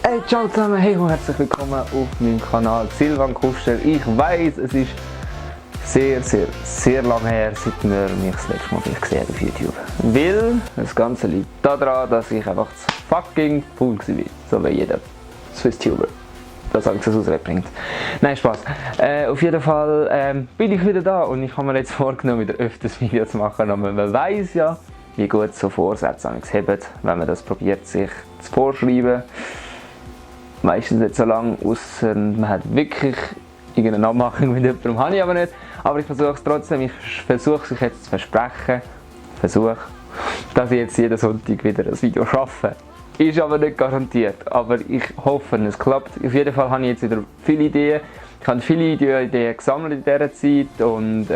Hey, ciao zusammen, hey und herzlich willkommen auf meinem Kanal Silvan Kuster. Ich weiss, es ist sehr lange her, seit wir mich das letzte Mal gesehen haben auf YouTube. Weil das Ganze liegt daran, dass ich einfach zu fucking faul war. So wie jeder Swiss-Tuber. Das alles ausbringt. Nein, Spaß. Auf jeden Fall bin ich wieder da und ich habe mir jetzt vorgenommen, wieder öfters Videos zu machen. Aber man weiss ja, wie gut so Vorsätze haben, wenn man das probiert, sich zu vorschreiben. Meistens nicht so lange, außer man hat wirklich irgendeine Abmachung mit jemandem, habe ich aber nicht. Aber ich versuche es trotzdem, ich versuche es jetzt zu versprechen, dass ich jetzt jeden Sonntag wieder ein Video schaffe. Ist aber nicht garantiert, aber ich hoffe, es klappt. Auf jeden Fall habe ich jetzt wieder viele Ideen. Ich habe viele Ideen gesammelt in dieser Zeit und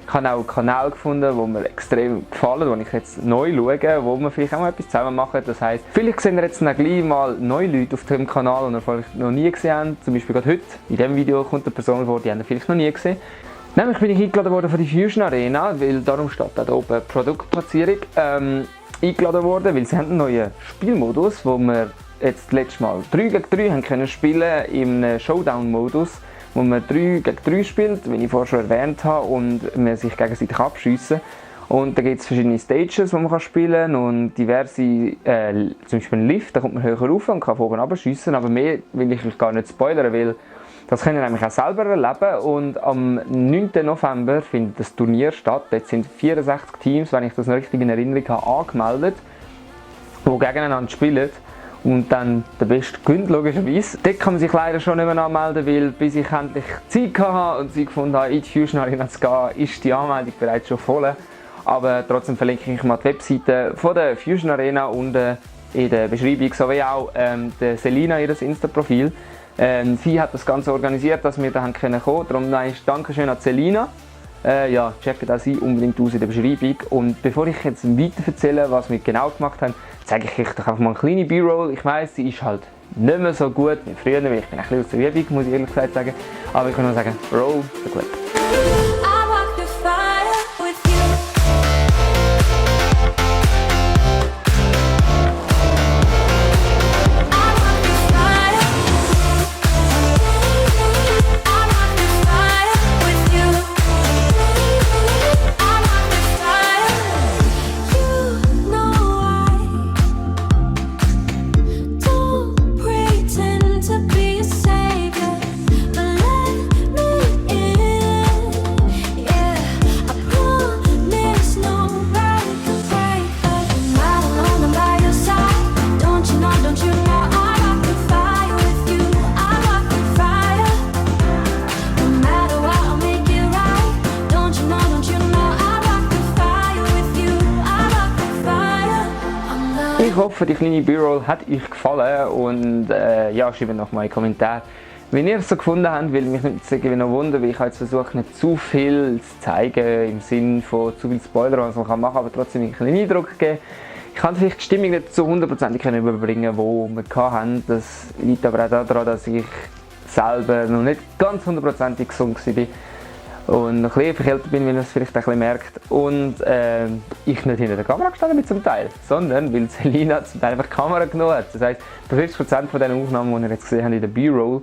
ich habe auch einen Kanal gefunden, der mir extrem gefallen, wo ich jetzt neu schaue, wo wir vielleicht auch mal etwas zusammen machen. Das heisst, vielleicht sehen wir jetzt dann gleich mal neue Leute auf dem Kanal, die ihr vielleicht noch nie gesehen habt. Zum Beispiel gerade heute, in diesem Video kommt eine Person vor, die habt ihr vielleicht noch nie gesehen. Nämlich bin ich eingeladen worden von der Fusion Arena, weil darum steht da oben Produktplatzierung. Eingeladen worden, weil sie haben einen neuen Spielmodus, wo wir jetzt das letzte Mal 3 gegen 3 haben können spielen im Showdown-Modus, wo man 3 gegen 3 spielt, wie ich vorher schon erwähnt habe, und man sich gegenseitig abschiessen. Und da gibt es verschiedene Stages, die man spielen kann und diverse, zum Beispiel einen Lift, da kommt man höher rauf und kann von oben abschiessen, aber mehr will ich euch gar nicht spoilern, weil das könnt ihr nämlich auch selber erleben. Und am 9. November findet das Turnier statt. Dort sind 64 Teams, wenn ich das noch richtig in Erinnerung habe, angemeldet, die gegeneinander spielen. Und dann der Beste gewinnt, logischerweise. Dort kann man sich leider schon nicht mehr anmelden, weil bis ich endlich Zeit hatte und Zeit gefunden habe, in die Fusion Arena zu gehen, ist die Anmeldung bereits schon voll. Aber trotzdem verlinke ich mal die Webseite von der Fusion Arena unten in der Beschreibung, sowie auch der Selina, ihr Insta-Profil. Sie hat das Ganze organisiert, dass wir da kommen können. Darum ein Dankeschön an Selina. Ja, checkt auch sie unbedingt aus in der Beschreibung. Und bevor ich jetzt weiter erzähle, was wir genau gemacht haben, zeige ich euch doch einfach mal eine kleine B-Roll. Ich weiss, sie ist halt nicht mehr so gut wie früher, weil ich bin ein bisschen aus der Übung, muss ich ehrlich gesagt sagen. Aber ich kann nur sagen, roll the clip. Ich hoffe, die kleine B-Roll hat euch gefallen und ja, schreibt noch mal in die Kommentare, wenn ihr es so gefunden habt, weil mich nicht irgendwie noch wundern, weil ich habe jetzt versucht, nicht zu viel zu zeigen, im Sinne von zu viel Spoiler, was man machen kann, aber trotzdem einen kleinen Eindruck geben. Ich kann vielleicht die Stimmung nicht so 100% überbringen, die wir hatten. Das liegt aber auch daran, dass ich selber noch nicht ganz 100% gesund war. Und ein bisschen verkältet bin, wie man es vielleicht ein bisschen merkt. Und ich nicht hinter der Kamera gestanden bin zum Teil, sondern weil Selina zum Teil einfach die Kamera genommen hat. Das heisst, 50% von den Aufnahmen, die ihr jetzt gesehen habt in der B-Roll,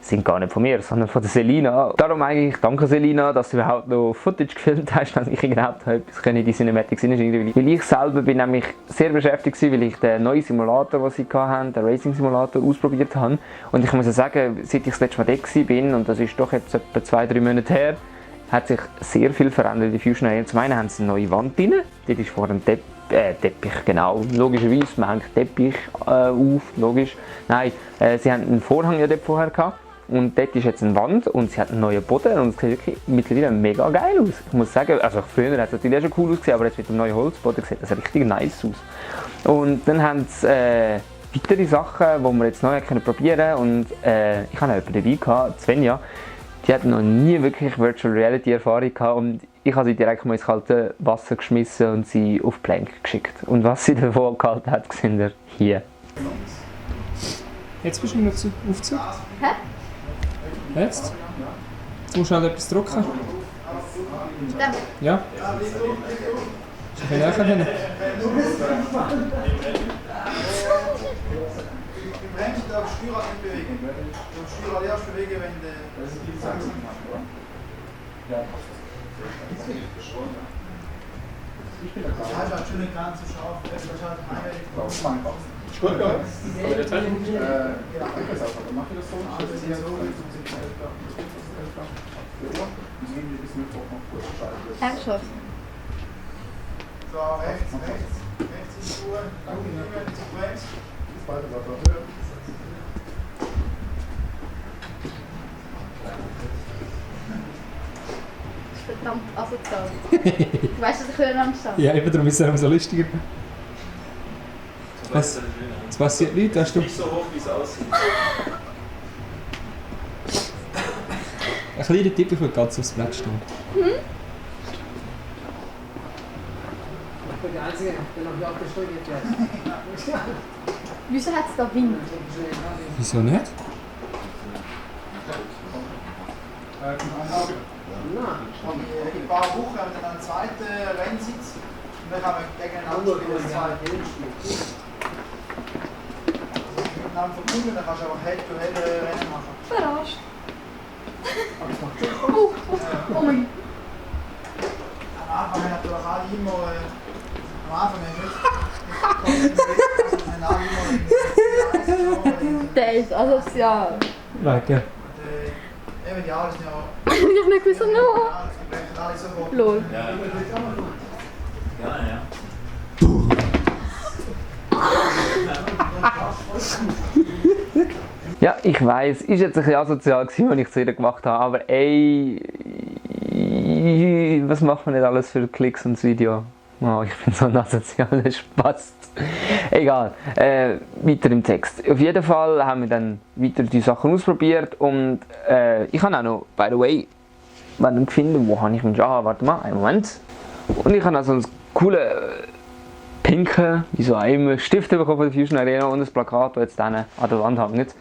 sind gar nicht von mir, sondern von der Selina. Darum eigentlich danke Selina, dass du überhaupt noch Footage gefilmt hast, dass ich überhaupt etwas in die Cinematics hineinschieben. Weil ich selber bin nämlich sehr beschäftigt war, weil ich den neuen Simulator, den sie hatten, den Racing Simulator, ausprobiert habe. Und ich muss sagen, seit ich das letzte Mal da war, und das ist doch jetzt etwa 2-3 Monate her, hat sich sehr viel verändert in der Fusion Arena. Zum einen haben sie eine neue Wand drin, dort ist vor dem Teppich, genau, logischerweise, man hängt Teppich auf, logisch. Nein, sie haben einen Vorhang ja dort vorher gehabt. Und dort ist jetzt eine Wand und sie hat einen neuen Boden und es sieht wirklich mittlerweile mega geil aus. Ich muss sagen, also früher hat es natürlich auch schon cool ausgesehen, aber jetzt mit dem neuen Holzboden sieht das richtig nice aus. Und dann haben sie weitere Sachen, die wir jetzt neu probieren können. Und ich habe jemanden dabei gehabt, Svenja, die hat noch nie wirklich Virtual Reality Erfahrung gehabt und ich habe sie direkt mal ins kalte Wasser geschmissen und sie auf Plank geschickt. Und was sie davon gehalten hat, seht ihr hier. Jetzt bist du noch aufgezogen? Hä? Jetzt? Jetzt musst du halt etwas drücken. Stimmt. Ja. Ist ein bisschen näher hin. Die Bremse darf das Steuerrad nicht bewegen. Du darfst das Steuerrad erst bewegen, wenn du langsam machst. Das heißt halt schon nicht ganz so scharf. Das ist halt einweilig. Gut, ja. Aber der Teil ist ja, dann mach ich das so. Das ist ja so. Ernsthaft? So, rechts in die Ruhe. Danke, nehmen die Sequenz. Das ist verdammt asozial. Du weißt, dass ich höher lang stehe. Ja, eben darum ist es so lustiger. Was passiert nicht? Hast du... Nicht so hoch, wie es aussieht. Ein kleiner Tipp, ich will ganz aufs Blatt stehen. Ich bin der Einzige, der noch die alte Stunde nicht weiß. Wieso hat es da Wind? Wieso nicht? Nein. In ein paar Wochen haben wir dann einen zweiten Rennsitz. Und dann haben wir gegeneinander spielen. Miteinander verbunden, dann kannst du einfach Head-to-Head-Rennen machen. Verarscht. Oh mein Gott. Am Anfang haben natürlich alle immer. Am Anfang haben wir nicht. Der ist asozial. Wegen. Eben die Jahre sind ja. Ich hab nicht gewusst, no. Die brechen alle sofort. Lol. Ja, ja. Ja, ich weiss, ist jetzt ein bisschen asozial gewesen, was ich zu ihr gemacht habe, aber ey, was macht man nicht alles für Klicks und das Video? Oh, ich bin so ein asozialer Spast. Egal, weiter im Text. Auf jeden Fall haben wir dann weiter die Sachen ausprobiert und ich habe auch noch, by the way, wenn ihr findet, wo habe ich meinen Jaha, warte mal, einen Moment. Und ich habe auch so einen coolen pinken, wie so einen Stift bekommen von der Fusion Arena und ein Plakat, das jetzt dann an der Wand hängt.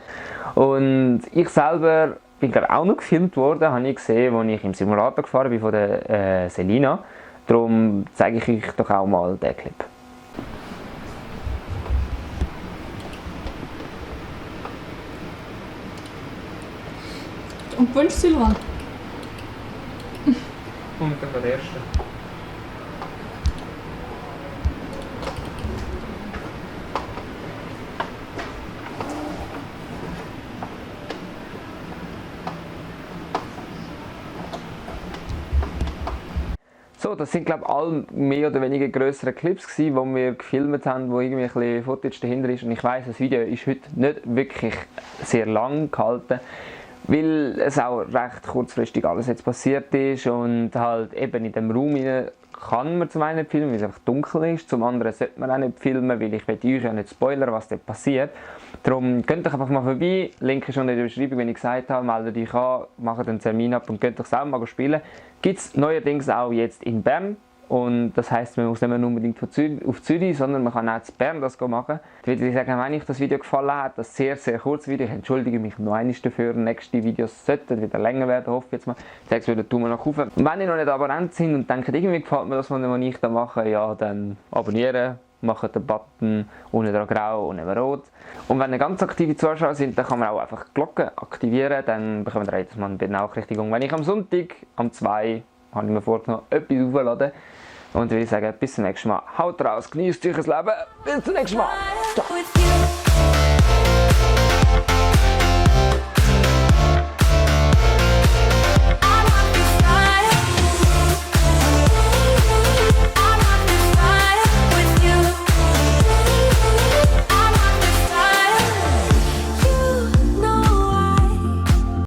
Und ich selber bin gerade auch noch gefilmt worden, habe ich gesehen, als ich im Simulator gefahren bin von der Selina. Darum zeige ich euch doch auch mal den Clip. Und Wunsch, Silvan? Und dann der erste. So, das sind glaube ich alle mehr oder weniger grössere Clips gewesen, die wir gefilmt haben, wo irgendwie ein bisschen Footage dahinter ist. Und ich weiss, das Video ist heute nicht wirklich sehr lang gehalten, weil es auch recht kurzfristig alles jetzt passiert ist und halt eben in dem Raum kann man zum einen nicht filmen, weil es einfach dunkel ist, zum anderen sollte man auch nicht filmen, weil ich will euch ja nicht spoilern, was dort passiert. Darum könnt ihr einfach mal vorbei, Link ist schon in der Beschreibung, wenn ich gesagt habe, meldet euch an, macht einen Termin ab und könnt euch selber mal spielen. Gibt es neuerdings auch jetzt in Bern und das heisst, man muss nicht mehr unbedingt auf Zürich, sondern man kann auch in Bern das machen. Da würde ich sagen, wenn euch das Video gefallen hat, das sehr kurze Video, ich entschuldige mich noch einmal dafür, nächste Videos sollten wieder länger werden, hoffe ich jetzt mal. Ich sage es wieder, Daumen nach oben. Und wenn ihr noch nicht Abonnent sind und denkt, irgendwie gefällt mir das, was ich da mache, ja, dann abonnieren. Macht den Button unten dran grau und neben rot. Und wenn ihr ganz aktive Zuschauer sind, dann kann man auch einfach die Glocke aktivieren, dann bekommt ihr jedes Mal eine Benachrichtigung. Wenn ich am Sonntag, am 2, habe ich mir vorgenommen, etwas aufladen. Und ich würde sagen, bis zum nächsten Mal. Haut raus, genießt euch das Leben. Bis zum nächsten Mal. Ciao.